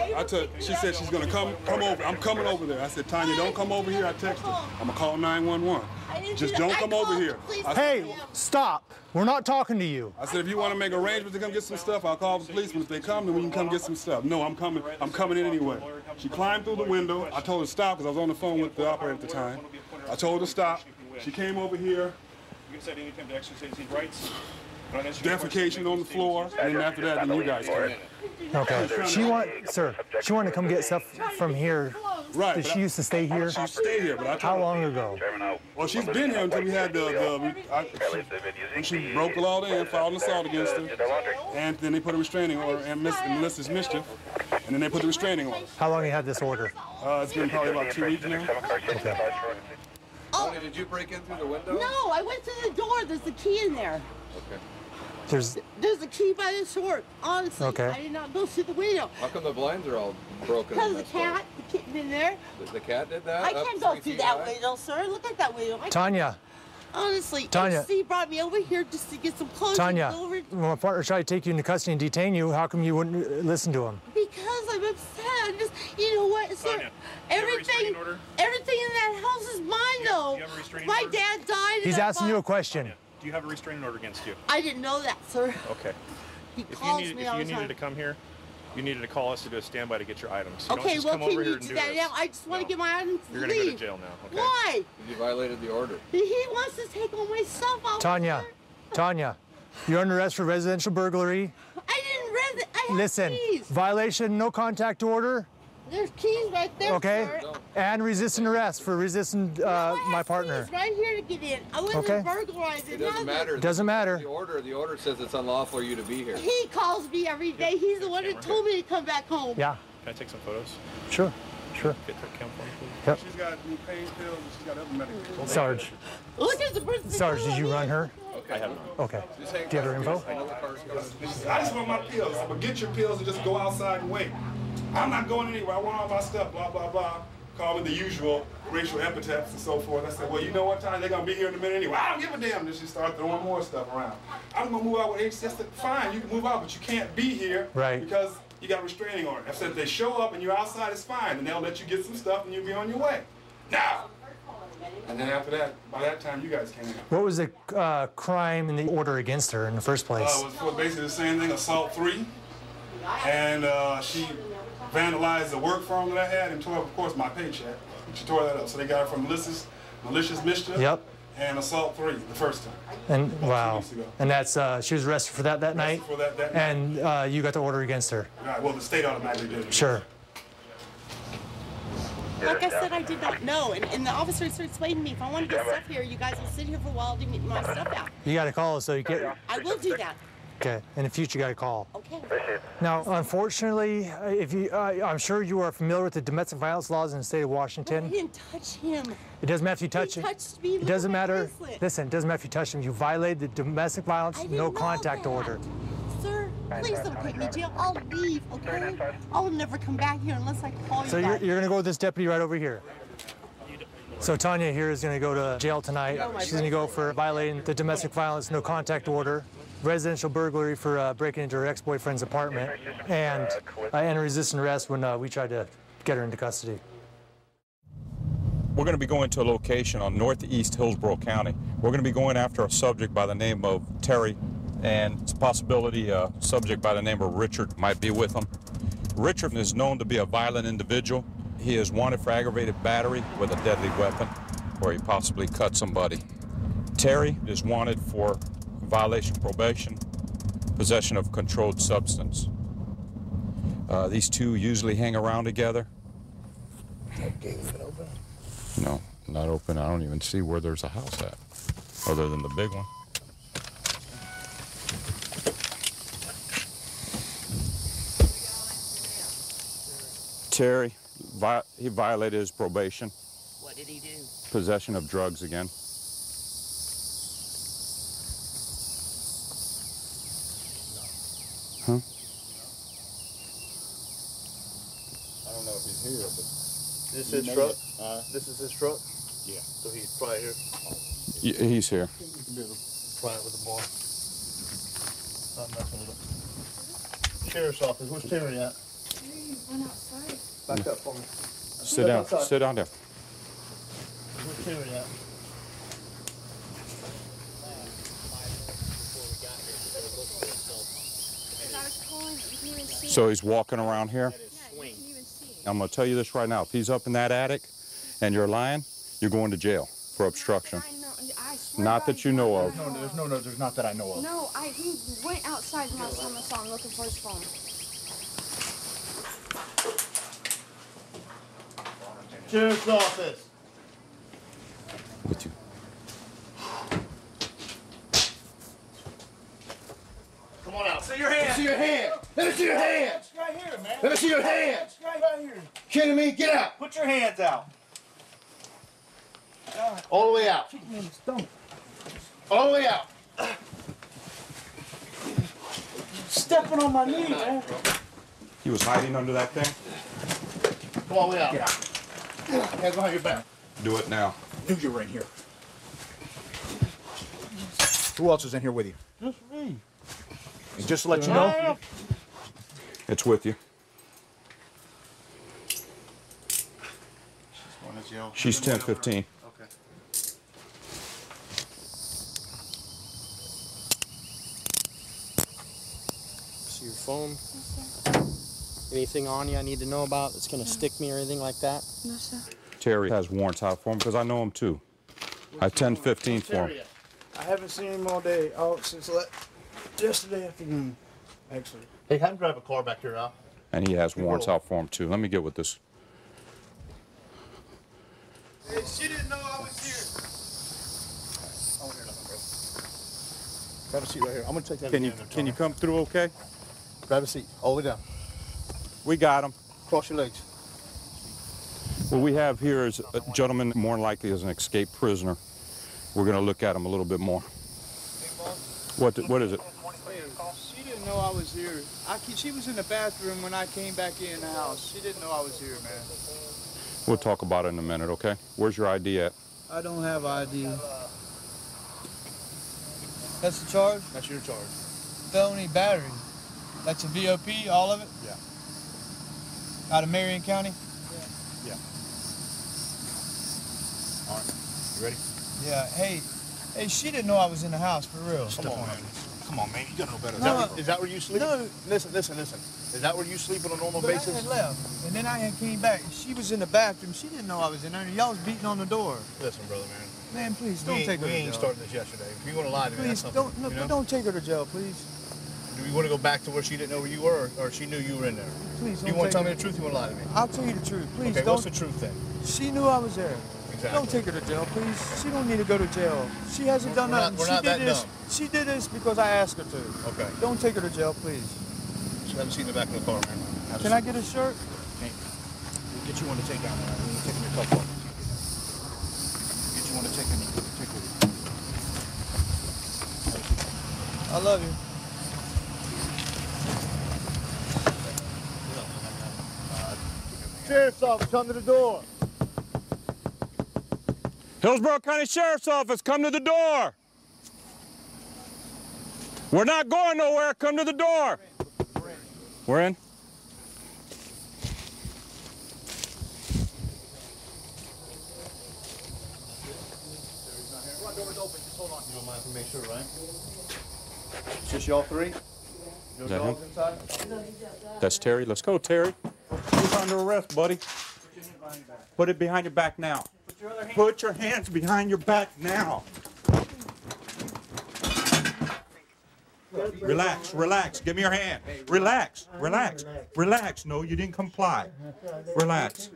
[SPEAKER 23] She said she's gonna come over. I'm coming over there. I said, Tanya, don't come over here. I texted her. I'm gonna call 911. Just don't come over here.
[SPEAKER 21] Hey, stop. We're not talking to you.
[SPEAKER 23] I said, if you want to make arrangements to come get some stuff, I'll call the policeman. If they come, then we can come get some stuff. No, I'm coming. I'm coming in anyway. She climbed through the window. I told her to stop because I was on the phone with the operator at the time. I told her to stop. She came over here.
[SPEAKER 2] You can say anytime to exercise these rights.
[SPEAKER 23] Defecation on the floor, and then after that, then you guys came in.
[SPEAKER 21] Okay. She wanted to come get stuff from here.
[SPEAKER 23] Right.
[SPEAKER 21] Did she used to stay here?
[SPEAKER 23] She stayed here, but I told
[SPEAKER 21] How
[SPEAKER 23] her.
[SPEAKER 21] long ago?
[SPEAKER 23] Well, she's been here until we had when she broke the law and filed an assault against her, and then they put a restraining order and Melissa's mischief, and then they put the restraining order.
[SPEAKER 21] How long you had this order?
[SPEAKER 23] It's been probably about 2 weeks now.
[SPEAKER 21] Okay.
[SPEAKER 8] Tony, did you break in through the window?
[SPEAKER 22] No, I went to the door. There's a key in there.
[SPEAKER 8] Okay.
[SPEAKER 22] There's a key by the door. Honestly,
[SPEAKER 21] Okay.
[SPEAKER 22] I did not go through the window.
[SPEAKER 8] How come the blinds are all broken?
[SPEAKER 22] Because the cat, the kitten in there.
[SPEAKER 8] The cat did that?
[SPEAKER 22] I
[SPEAKER 8] Up
[SPEAKER 22] can't go
[SPEAKER 8] 3
[SPEAKER 22] through
[SPEAKER 8] feet
[SPEAKER 22] that
[SPEAKER 8] high?
[SPEAKER 22] window, sir. Look at that window.
[SPEAKER 21] Tanya.
[SPEAKER 22] Honestly,
[SPEAKER 21] Tanya.
[SPEAKER 22] HC brought me over here just to get some clothes.
[SPEAKER 21] Tanya,
[SPEAKER 22] And go over
[SPEAKER 21] when my partner tried to take you into custody and detain you, how come you wouldn't listen to him?
[SPEAKER 22] because I'm upset. I'm just, you know what, sir?
[SPEAKER 2] Tanya,
[SPEAKER 22] Everything in that house is mine, though.
[SPEAKER 2] you have a restraining
[SPEAKER 22] My
[SPEAKER 2] order?
[SPEAKER 22] dad died.
[SPEAKER 21] He's
[SPEAKER 22] and I
[SPEAKER 21] asking you a
[SPEAKER 22] bought-
[SPEAKER 21] question.
[SPEAKER 2] Do you have a restraining order against you?
[SPEAKER 22] I didn't know that, sir.
[SPEAKER 2] Okay.
[SPEAKER 22] He
[SPEAKER 2] If
[SPEAKER 22] calls
[SPEAKER 2] you
[SPEAKER 22] me all the
[SPEAKER 2] needed
[SPEAKER 22] time.
[SPEAKER 2] to come here, you needed to call us to do a standby to get your items. You don't
[SPEAKER 22] Okay,
[SPEAKER 2] just
[SPEAKER 22] well,
[SPEAKER 2] come
[SPEAKER 22] can
[SPEAKER 2] over here
[SPEAKER 22] you
[SPEAKER 2] and
[SPEAKER 22] do
[SPEAKER 2] do
[SPEAKER 22] that
[SPEAKER 2] this.
[SPEAKER 22] now? I just want to get my items
[SPEAKER 2] You're
[SPEAKER 22] to
[SPEAKER 2] gonna
[SPEAKER 22] leave.
[SPEAKER 2] go to jail now, okay?
[SPEAKER 22] Why?
[SPEAKER 8] You violated the order.
[SPEAKER 22] He wants to take all my stuff out.
[SPEAKER 21] Tanya, you're under arrest for residential burglary.
[SPEAKER 22] I didn't I have
[SPEAKER 21] Listen,
[SPEAKER 22] keys.
[SPEAKER 21] violation, no contact order,
[SPEAKER 22] There's keys right there,
[SPEAKER 21] okay?
[SPEAKER 22] sir.
[SPEAKER 21] And resisting arrest for resisting my partner.
[SPEAKER 22] Keys right here to get in. I wasn't
[SPEAKER 21] Okay.
[SPEAKER 22] burglarized.
[SPEAKER 8] It doesn't matter.
[SPEAKER 21] Doesn't matter.
[SPEAKER 8] The order says it's unlawful for you to be here.
[SPEAKER 22] He calls me every day. He's the one that told me to come back home.
[SPEAKER 21] Yeah.
[SPEAKER 2] Can I take some photos?
[SPEAKER 21] Sure.
[SPEAKER 2] Get that cam for me, please.
[SPEAKER 21] Yep.
[SPEAKER 23] She's got new pain pills and she's got other medications.
[SPEAKER 21] Sarge.
[SPEAKER 22] Look at the person.
[SPEAKER 21] Sarge, did you run her?
[SPEAKER 2] I have not.
[SPEAKER 21] Okay. Do you have her info?
[SPEAKER 23] I just want my pills. But get your pills and just go outside and wait. I'm not going anywhere. I want all my stuff, blah, blah, blah. Call me the usual racial epithets and so forth. I said, well, you know what time? They're going to be here in a minute anyway. I don't give a damn. Then she started throwing more stuff around. I'm going to move out with HC. I said, fine, you can move out, but you can't be here because you got a restraining order. I said, if they show up and you're outside, it's fine. And they'll let you get some stuff and you'll be on your way. Now. And then after that, by that time, you guys came in.
[SPEAKER 21] What was the crime in the order against her in the first place?
[SPEAKER 23] It was for basically the same thing, assault 3. And she vandalized the work firm that I had and tore up, of course, my paycheck. She tore that up. So they got her for malicious mischief and assault 3 the first time.
[SPEAKER 21] And wow. And that's she was arrested for that night?
[SPEAKER 23] For that night.
[SPEAKER 21] And you got the order against her?
[SPEAKER 23] Right, well, the state automatically did it.
[SPEAKER 21] Sure.
[SPEAKER 22] Like I said, I did not know. And the officer started explaining to me, if I want to get stuff here, you guys will sit here for a while to get my stuff out.
[SPEAKER 21] You got to call us so you get.
[SPEAKER 22] I will do that.
[SPEAKER 21] Okay. In the future, you got to call.
[SPEAKER 22] Okay.
[SPEAKER 21] Now, unfortunately, if you, I'm sure you are familiar with the domestic violence laws in the state of
[SPEAKER 22] I
[SPEAKER 21] Washington.
[SPEAKER 22] didn't touch him.
[SPEAKER 21] It doesn't matter if you touch
[SPEAKER 22] He
[SPEAKER 21] him.
[SPEAKER 22] touched me.
[SPEAKER 21] It doesn't matter. Listen, it doesn't matter if you touch him. You violated the domestic violence no contact order.
[SPEAKER 22] Sir, please don't take me to jail. I'll leave, okay? I'll never come back here unless I call you
[SPEAKER 21] So
[SPEAKER 22] back.
[SPEAKER 21] you're going to go with this deputy right over here. So Tanya here is going to go to jail tonight. She's going to go for violating the domestic violence no contact order, residential burglary for breaking into her ex-boyfriend's apartment, and resisting arrest when we tried to get her into custody.
[SPEAKER 3] We're going to be going to a location on northeast Hillsborough County. We're going to be going after a subject by the name of Terry, and it's a possibility a subject by the name of Richard might be with him. Richard is known to be a violent individual. He is wanted for aggravated battery with a deadly weapon, where he possibly cut somebody. Terry is wanted for violation of probation, possession of controlled substance. These two usually hang around together.
[SPEAKER 6] That gate open?
[SPEAKER 3] No, not open. I don't even see where there's a house at, other than the big one. Terry, he violated his probation.
[SPEAKER 22] What did he do?
[SPEAKER 3] Possession of drugs again. Huh?
[SPEAKER 6] I don't know if he's here, but...
[SPEAKER 7] This is his truck? This is his truck?
[SPEAKER 6] Yeah.
[SPEAKER 7] So he's probably here?
[SPEAKER 3] Yeah, he's here.
[SPEAKER 7] Quiet with the bar. Not messing with it. Sheriff's office, where's Terry at?
[SPEAKER 22] Terry went outside.
[SPEAKER 7] Back up for me.
[SPEAKER 3] Sit down. Sit down there.
[SPEAKER 7] Where's Terry at?
[SPEAKER 3] So he's walking around here? I'm going to tell you this right now. If he's up in that attic and you're lying, you're going to jail for obstruction. Not that you know of.
[SPEAKER 6] No, there's not that I know of.
[SPEAKER 16] No, he went outside and last time I saw him looking for his phone.
[SPEAKER 7] Sheriff's office.
[SPEAKER 3] With you.
[SPEAKER 7] Come on out.
[SPEAKER 6] See your hands.
[SPEAKER 7] Let me see your hands. Let me see your hands.
[SPEAKER 6] Right here, man.
[SPEAKER 7] Let me see your hands.
[SPEAKER 6] Right here.
[SPEAKER 7] Kidding me? Get out.
[SPEAKER 6] Put your hands out.
[SPEAKER 7] All the way out.
[SPEAKER 6] Kick me in the stomach.
[SPEAKER 7] All the way out.
[SPEAKER 6] Stepping on my knee, man.
[SPEAKER 3] He was hiding under that thing?
[SPEAKER 7] Come all the way out. Hands behind your back.
[SPEAKER 3] Do it now.
[SPEAKER 6] Knew you were in here. Who else is in here with you?
[SPEAKER 7] Just me.
[SPEAKER 6] And just to let you know,
[SPEAKER 3] It's with you. She's 10-15.
[SPEAKER 7] Okay.
[SPEAKER 9] See your phone? Anything on you I need to know about that's going to stick me or anything like that?
[SPEAKER 16] No, sir.
[SPEAKER 3] Terry has warrants out for him because I know him too. I 10-15 for him.
[SPEAKER 6] I haven't seen him all day. Since yesterday afternoon, actually.
[SPEAKER 7] Hey, have him drive a car back here, Al.
[SPEAKER 3] And he has warrants out for him too. Let me get with this.
[SPEAKER 6] Hey, she didn't know I was here.
[SPEAKER 7] I don't hear nothing, bro. Grab a seat right here. I'm gonna take that.
[SPEAKER 3] Can you come through okay?
[SPEAKER 7] Grab a seat. All the way down.
[SPEAKER 3] We got him.
[SPEAKER 7] Cross your legs.
[SPEAKER 3] What we have here is a gentleman more than likely is an escaped prisoner. We're going to look at him a little bit more. What is it?
[SPEAKER 24] She didn't know I was here. She was in the bathroom when I came back in the house. She didn't know I was here, man.
[SPEAKER 3] We'll talk about it in a minute, okay? Where's your ID at?
[SPEAKER 24] I don't have ID. That's the charge?
[SPEAKER 7] That's your charge.
[SPEAKER 24] Felony battery. That's a VOP, all of it?
[SPEAKER 7] Yeah.
[SPEAKER 24] Out of Marion County?
[SPEAKER 7] Yeah. All right. You ready?
[SPEAKER 24] Yeah. Hey, she didn't know I was in the house, for real.
[SPEAKER 7] Come on, man. You gotta know better.
[SPEAKER 24] No,
[SPEAKER 7] Is that where you sleep?
[SPEAKER 24] No.
[SPEAKER 7] Listen. Is that where you sleep on a normal basis?
[SPEAKER 24] I had left, and then I had came back. She was in the bathroom. She didn't know I was in there, and y'all was beating on the door.
[SPEAKER 7] Listen, brother, man.
[SPEAKER 24] Man, please, don't take her to jail.
[SPEAKER 7] We ain't started this yesterday. If you want to lie to me, that's
[SPEAKER 24] Please,
[SPEAKER 7] something.
[SPEAKER 24] but don't take her to jail, please.
[SPEAKER 7] Do you want to go back to where she didn't know where you were, or she knew you were in there?
[SPEAKER 24] Please,
[SPEAKER 7] Do you want to tell me the truth? You want to lie to me?
[SPEAKER 24] I'll tell you the truth. Please,
[SPEAKER 7] Okay,
[SPEAKER 24] don't.
[SPEAKER 7] what's the truth then?
[SPEAKER 24] She knew I was there.
[SPEAKER 7] Exactly.
[SPEAKER 24] Don't take her to jail, please. She don't need to go to jail. She hasn't done nothing.
[SPEAKER 7] We're not that dumb.
[SPEAKER 24] She did this because I asked her to.
[SPEAKER 7] Okay.
[SPEAKER 24] Don't take her to jail, please.
[SPEAKER 7] Just have a seat in the back of the car, man.
[SPEAKER 24] Can I get a shirt?
[SPEAKER 7] Hey, we'll get you one to take down there. We'll take your cup off. Get you one to take with you.
[SPEAKER 24] I love you.
[SPEAKER 7] Sheriff's office, come to the door.
[SPEAKER 3] Hillsborough County Sheriff's Office, come to the door. We're not going nowhere. Come to the door. We're in.
[SPEAKER 7] Door's open. Just hold on. You don't mind if we make sure, right? It's just y'all three? No
[SPEAKER 3] Is that
[SPEAKER 7] dogs
[SPEAKER 3] him?
[SPEAKER 7] inside?
[SPEAKER 3] That's Terry. Let's go, Terry. He's under arrest, buddy. Put it behind your back now. Put your hands behind your back now. Relax, relax. Give me your hand. Relax, relax, relax. No, you didn't comply. Relax.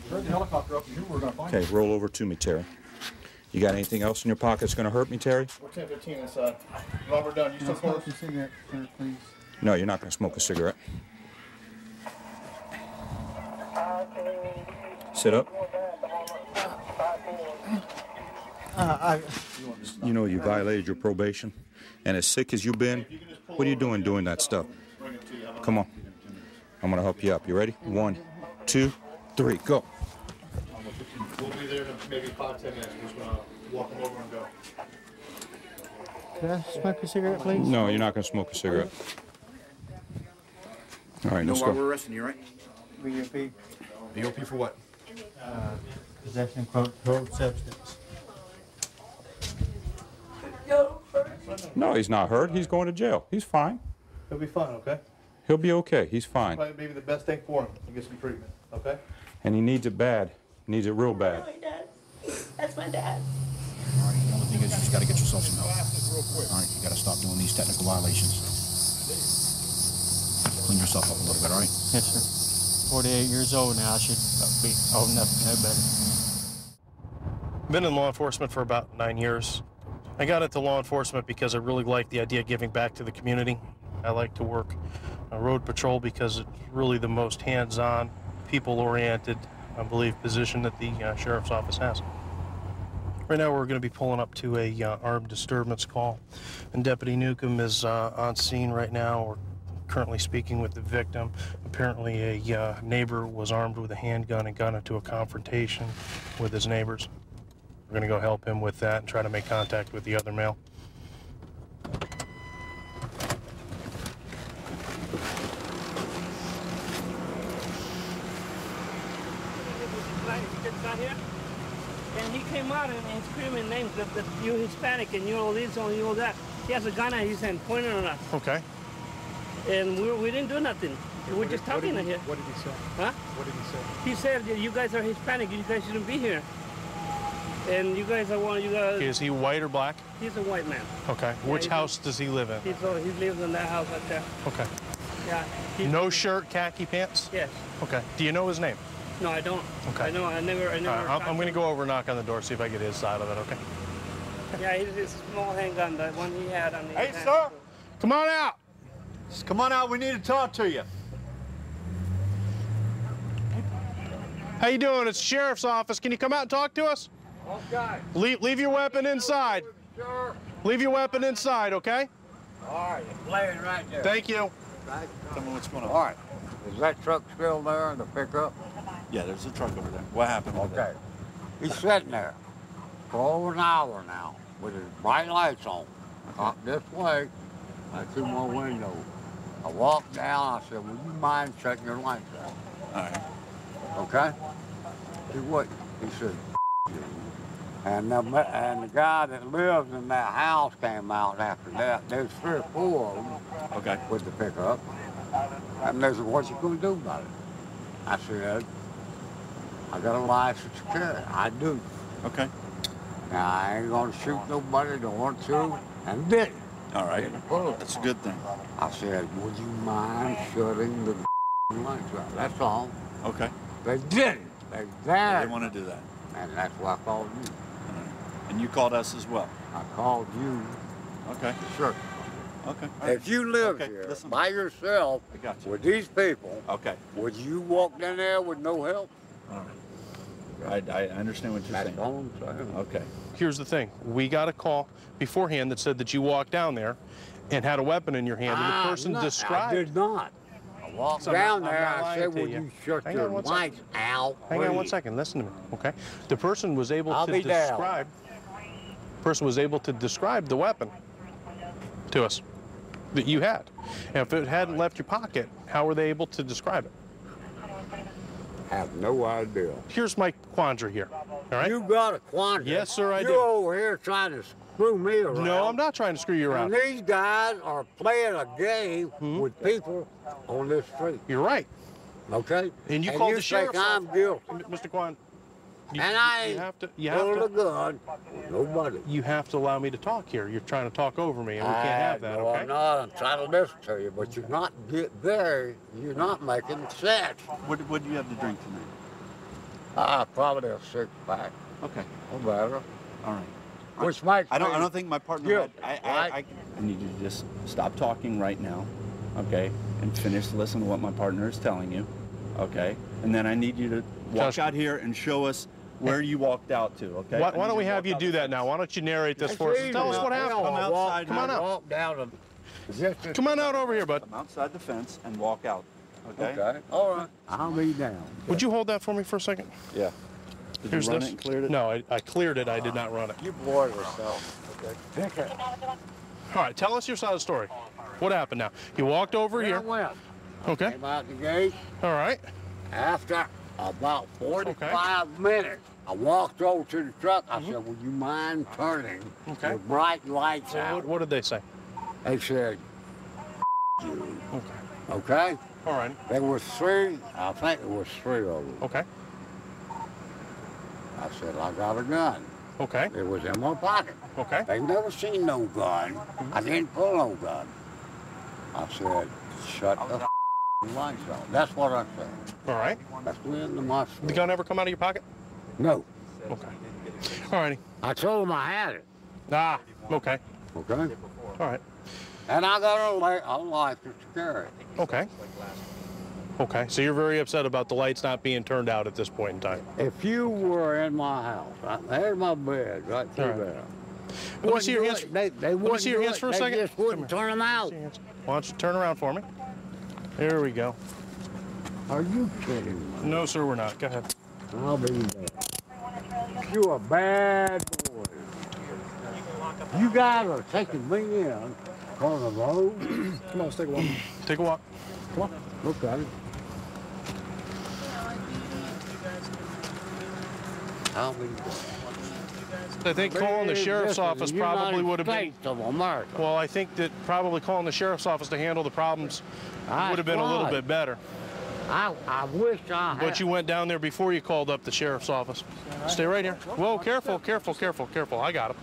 [SPEAKER 7] Turn the helicopter up, and you were going to find
[SPEAKER 3] Okay, roll over to me, Terry. You got anything else in your pocket that's going to hurt me, Terry?
[SPEAKER 7] We're 10:15 inside. While we're done, you still
[SPEAKER 6] Smoke a cigarette, sir, please.
[SPEAKER 3] No, you're not going to smoke a cigarette. Sit up. You know you violated your probation, and as sick as you've been, what are you doing that stuff? Come on. I'm going to help you up. You ready? 1, 2, 3, go.
[SPEAKER 7] We'll be there in maybe 5-10 minutes. We're just going to walk them over and go.
[SPEAKER 6] Can I smoke a cigarette, please?
[SPEAKER 3] No, you're not going to smoke a cigarette. All right, let's
[SPEAKER 4] why
[SPEAKER 3] go.
[SPEAKER 4] we're arresting you, right?
[SPEAKER 6] BOP.
[SPEAKER 4] BOP for what?
[SPEAKER 6] Possession of controlled substance.
[SPEAKER 3] No, he's not hurt. He's going to jail. He's fine.
[SPEAKER 7] He'll be fine, okay?
[SPEAKER 3] He'll be okay. He's fine.
[SPEAKER 7] Probably maybe the best thing for him to get some treatment, okay?
[SPEAKER 3] And he needs it bad. Needs it real bad.
[SPEAKER 22] My dad. That's my dad.
[SPEAKER 4] All right, the only thing is you just got to get yourself some help. All right, you got to stop doing these technical violations. Clean yourself up a little bit, all right?
[SPEAKER 9] Yes, sir. 48 years old now. I should be old enough to know better.
[SPEAKER 5] Been in law enforcement for about 9 years. I got into law enforcement because I really like the idea of giving back to the community. I like to work road patrol because it's really the most hands-on, people-oriented, I believe, position that the sheriff's office has. Right now we're going to be pulling up to a armed disturbance call, and Deputy Newcomb is on scene right now. We're currently speaking with the victim. Apparently a neighbor was armed with a handgun and got into a confrontation with his neighbors. We're going to go help him with that and try to make contact with the other male.
[SPEAKER 22] And he came out and he's screaming names that you're Hispanic and you're all this and you're all that. He has a gun in his hand pointing at us.
[SPEAKER 5] Okay.
[SPEAKER 22] And we didn't do nothing. We're just talking here.
[SPEAKER 7] What did he say?
[SPEAKER 22] Huh?
[SPEAKER 7] What did he say?
[SPEAKER 22] He said that you guys are Hispanic, you guys shouldn't be here. And you guys are one, you guys...
[SPEAKER 5] Is he white or black?
[SPEAKER 22] He's a white man.
[SPEAKER 5] Okay. Which house does he live in?
[SPEAKER 22] He lives in that house right there.
[SPEAKER 5] Okay.
[SPEAKER 22] Yeah.
[SPEAKER 5] No shirt, khaki pants?
[SPEAKER 22] Yes.
[SPEAKER 5] Okay. Do you know his name?
[SPEAKER 22] No, I don't.
[SPEAKER 5] Okay.
[SPEAKER 22] I know, I never...
[SPEAKER 5] All right, I'm going to go over and knock on the door, see if I get his side of it, okay?
[SPEAKER 22] Yeah, his small handgun, the one he had on the...
[SPEAKER 7] Hey, sir!
[SPEAKER 5] Come on out!
[SPEAKER 7] Come on out, we need to talk to you.
[SPEAKER 5] How you doing? It's the sheriff's office. Can you come out and talk to us?
[SPEAKER 10] Okay.
[SPEAKER 5] Leave your weapon inside.
[SPEAKER 10] Sure.
[SPEAKER 5] Leave your weapon inside, okay?
[SPEAKER 10] All right, it's laying right there.
[SPEAKER 5] Thank you.
[SPEAKER 4] Tell me what's going on.
[SPEAKER 10] All right. Is that truck still there in the pickup?
[SPEAKER 4] Yeah, there's a truck over there. What happened?
[SPEAKER 10] Okay. He's sitting there for over an hour now with his bright lights on. Up this way, I see my window. I walked down, I said, would you mind shutting your lights off?
[SPEAKER 4] All right.
[SPEAKER 10] Okay? He wouldn't. He said, you. And the guy that lives in that house came out after that. There's 3 or 4 of them.
[SPEAKER 4] Okay.
[SPEAKER 10] With the pickup. And they said, what you gonna do about it? I said, I got a license to carry. I do.
[SPEAKER 4] Okay.
[SPEAKER 10] Now, I ain't gonna shoot nobody, don't want to, and didn't.
[SPEAKER 4] All right. That's a good thing.
[SPEAKER 10] I said, would you mind shutting the lights off? That's all.
[SPEAKER 4] Okay.
[SPEAKER 10] They didn't. They
[SPEAKER 4] didn't want to do that.
[SPEAKER 10] And that's why I called you.
[SPEAKER 4] And you called us as well.
[SPEAKER 10] I called you.
[SPEAKER 4] Okay.
[SPEAKER 10] Sure.
[SPEAKER 4] Okay.
[SPEAKER 10] If you lived here by yourself with these people,
[SPEAKER 4] okay,
[SPEAKER 10] would you walk down there with no help?
[SPEAKER 4] All right. I understand what you're saying.
[SPEAKER 10] That's all I'm saying.
[SPEAKER 4] Okay.
[SPEAKER 5] Here's the thing. We got a call beforehand that said that you walked down there and had a weapon in your hand, and the person described...
[SPEAKER 10] I did not. I walked down there, I said, would you shut your lights out?
[SPEAKER 5] Hang on one second. Listen to me, okay? The person was able to describe the weapon to us that you had. And if it hadn't left your pocket, how were they able to describe it?
[SPEAKER 10] I have no idea.
[SPEAKER 5] Here's my quandary here, all right?
[SPEAKER 10] You got a quandary.
[SPEAKER 5] Yes, sir, I do.
[SPEAKER 10] You're over here trying to screw me around.
[SPEAKER 5] No, I'm not trying to screw you around.
[SPEAKER 10] And these guys are playing a game with people on this street.
[SPEAKER 5] You're right.
[SPEAKER 10] Okay?
[SPEAKER 5] And you called the sheriff's
[SPEAKER 10] think I'm guilty.
[SPEAKER 5] Mr. Quan,
[SPEAKER 10] and I ain't pulling a gun. Nobody.
[SPEAKER 5] You have to allow me to talk here. You're trying to talk over me, and we can't have that,
[SPEAKER 10] no,
[SPEAKER 5] okay?
[SPEAKER 10] I'm not. I'm trying to listen to you, but you're not you're not making sense.
[SPEAKER 4] What do you have to drink tonight?
[SPEAKER 10] Probably a 6-pack.
[SPEAKER 11] Okay.
[SPEAKER 10] Or better.
[SPEAKER 11] All right.
[SPEAKER 10] Which makes
[SPEAKER 11] I don't think my partner.
[SPEAKER 10] guilty,
[SPEAKER 11] I need you to just stop talking right now, okay, and finish listening to what my partner is telling you, okay, and then I need you to walk out here and show us where you walked out to, okay?
[SPEAKER 5] Why don't we have you do that now? Why don't you narrate this for us? Tell us what happened.
[SPEAKER 11] Come outside.
[SPEAKER 5] Come on out. Come on out over here, bud.
[SPEAKER 11] Come outside the fence and walk out, okay?
[SPEAKER 10] Okay. All right. I'll be down.
[SPEAKER 5] Would you hold that for me for a second?
[SPEAKER 11] Yeah. Did
[SPEAKER 5] Here's
[SPEAKER 11] you run
[SPEAKER 5] this.
[SPEAKER 11] it and cleared it?
[SPEAKER 5] No, I cleared it. I did not run it.
[SPEAKER 10] You boy yourself. Okay. Take it.
[SPEAKER 5] All right, tell us your side of the story. What happened now? You walked over here.
[SPEAKER 10] I went.
[SPEAKER 5] Okay.
[SPEAKER 10] Came out the gate.
[SPEAKER 5] All right.
[SPEAKER 10] After about 45 minutes, I walked over to the truck. I said, would you mind turning the bright lights out?
[SPEAKER 5] What did they say?
[SPEAKER 10] They said, you. Okay?
[SPEAKER 5] All right.
[SPEAKER 10] There was 3, I think it was 3 of them.
[SPEAKER 5] Okay.
[SPEAKER 10] I said, I got a gun.
[SPEAKER 5] Okay.
[SPEAKER 10] It was in my pocket.
[SPEAKER 5] Okay.
[SPEAKER 10] They've never seen no gun. I didn't pull no gun. I said, shut the lights off. That's what I said.
[SPEAKER 5] All right.
[SPEAKER 10] That's the end of my story.
[SPEAKER 5] The gun ever come out of your pocket?
[SPEAKER 10] No.
[SPEAKER 5] Okay. All righty.
[SPEAKER 10] I told them I had it.
[SPEAKER 5] Ah, okay.
[SPEAKER 10] Okay?
[SPEAKER 5] All right.
[SPEAKER 10] And I got a license to carry it.
[SPEAKER 5] Okay. Okay, so you're very upset about the lights not being turned out at this point in time.
[SPEAKER 10] If you were in my house, there's my bed right through there.
[SPEAKER 5] Let me see your hands.
[SPEAKER 10] Let
[SPEAKER 5] me see your hands for a second.
[SPEAKER 10] They just wouldn't turn them out.
[SPEAKER 5] Why don't you turn around for me? There we go.
[SPEAKER 10] Are you kidding me?
[SPEAKER 5] No, sir, we're not. Go ahead.
[SPEAKER 10] I'll be there. You're a bad boy. You guys are taking me in on the road.
[SPEAKER 5] Come on, let's take a walk. Take a walk. Come on.
[SPEAKER 10] Okay. I'll be there.
[SPEAKER 5] I think calling the sheriff's office probably would have been.
[SPEAKER 10] Of America.
[SPEAKER 5] Well, I think that probably calling the sheriff's office to handle the problems would have been a little bit better.
[SPEAKER 10] I wish I had.
[SPEAKER 5] But you went down there before you called up the sheriff's office. Stay right here. Whoa, careful, careful, careful, careful. I got him.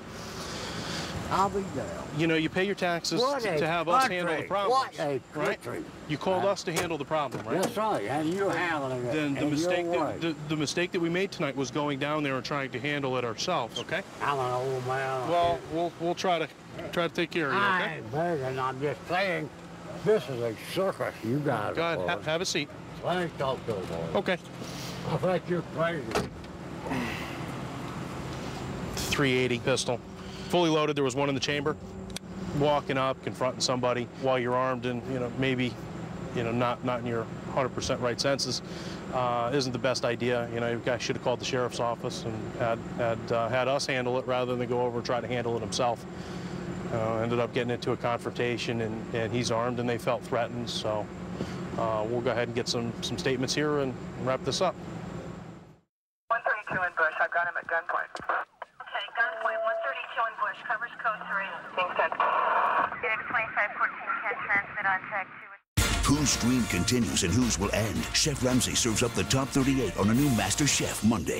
[SPEAKER 10] I'll be there.
[SPEAKER 5] You know, you pay your taxes to have us handle the problem.
[SPEAKER 10] What a country.
[SPEAKER 5] Right? You called us to handle the problem, right?
[SPEAKER 10] That's right, and you're handling it.
[SPEAKER 5] Then the mistake that we made tonight was going down there and trying to handle it ourselves. Okay?
[SPEAKER 10] I'm an old man.
[SPEAKER 5] Well, we'll try to take care of you. Okay?
[SPEAKER 10] I ain't begging. I'm just saying, this is a circus. You guys.
[SPEAKER 5] Go ahead. Have a seat.
[SPEAKER 10] Let me talk to the boy.
[SPEAKER 5] Okay.
[SPEAKER 10] I think you're crazy.
[SPEAKER 5] .380 pistol, fully loaded. There was one in the chamber. Walking up, confronting somebody while you're armed and maybe not in your 100% right senses isn't the best idea. You guys should have called the sheriff's office and had us handle it rather than go over and try to handle it himself. Ended up getting into a confrontation and he's armed and they felt threatened. So we'll go ahead and get some statements here and wrap this up.
[SPEAKER 19] 132 in Bush. I've got him at gunpoint. Okay, gunpoint 132 in Bush. Covers code 3. Being sent.
[SPEAKER 20] Unit 2514 can transmit on tag 2.
[SPEAKER 12] Whose stream continues and whose will end. Chef Ramsay serves up the top 38 on a new Master Chef Monday.